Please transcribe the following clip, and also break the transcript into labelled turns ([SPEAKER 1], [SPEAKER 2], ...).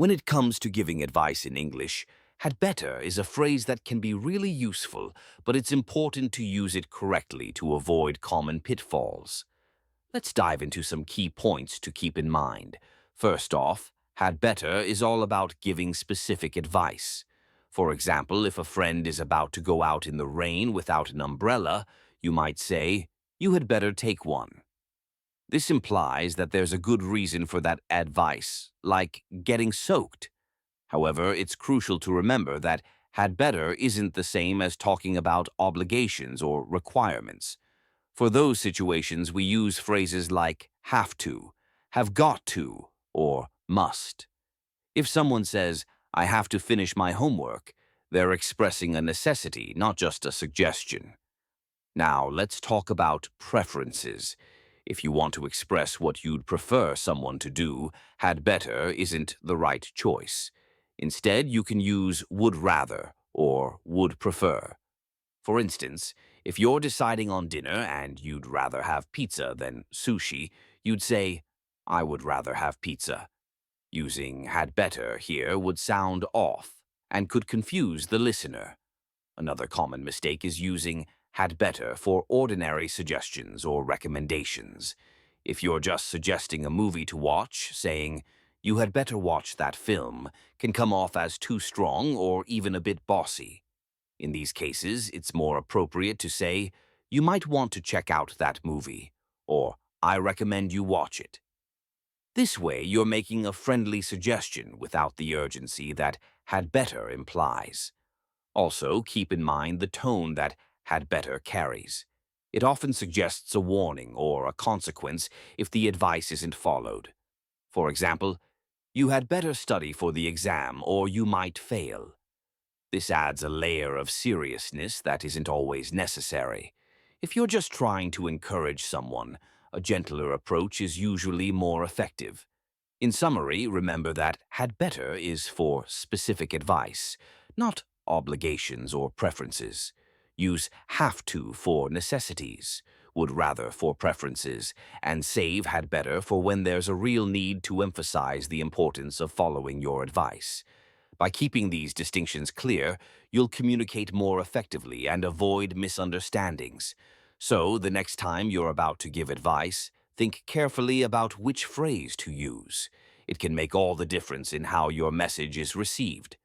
[SPEAKER 1] When it comes to giving advice in English, had better is a phrase that can be really useful, but it's important to use it correctly to avoid common pitfalls. Let's dive into some key points to keep in mind. First off, had better is all about giving specific advice. For example, if a friend is about to go out in the rain without an umbrella, you might say, "You had better take one." This implies that there's a good reason for that advice, like getting soaked. However, it's crucial to remember that had better isn't the same as talking about obligations or requirements. For those situations, we use phrases like have to, have got to, or must. If someone says, "I have to finish my homework," they're expressing a necessity, not just a suggestion. Now, let's talk about preferences. If you want to express what you'd prefer someone to do, had better isn't the right choice. Instead, you can use would rather or would prefer. For instance, if you're deciding on dinner and you'd rather have pizza than sushi, you'd say, "I would rather have pizza." Using had better here would sound off and could confuse the listener. Another common mistake is using had better for ordinary suggestions or recommendations. If you're just suggesting a movie to watch, saying, "You had better watch that film," can come off as too strong or even a bit bossy. In these cases, it's more appropriate to say, "You might want to check out that movie," or "I recommend you watch it." This way, you're making a friendly suggestion without the urgency that had better implies. Also, keep in mind the tone that had better carries. It often suggests a warning or a consequence if the advice isn't followed. For example, "You had better study for the exam or you might fail." This adds a layer of seriousness that isn't always necessary. If you're just trying to encourage someone, a gentler approach is usually more effective. In summary, remember that had better is for specific advice, not obligations or preferences. Use have to for necessities, would rather for preferences, and save had better for when there's a real need to emphasize the importance of following your advice. By keeping these distinctions clear, you'll communicate more effectively and avoid misunderstandings. So, the next time you're about to give advice, think carefully about which phrase to use. It can make all the difference in how your message is received.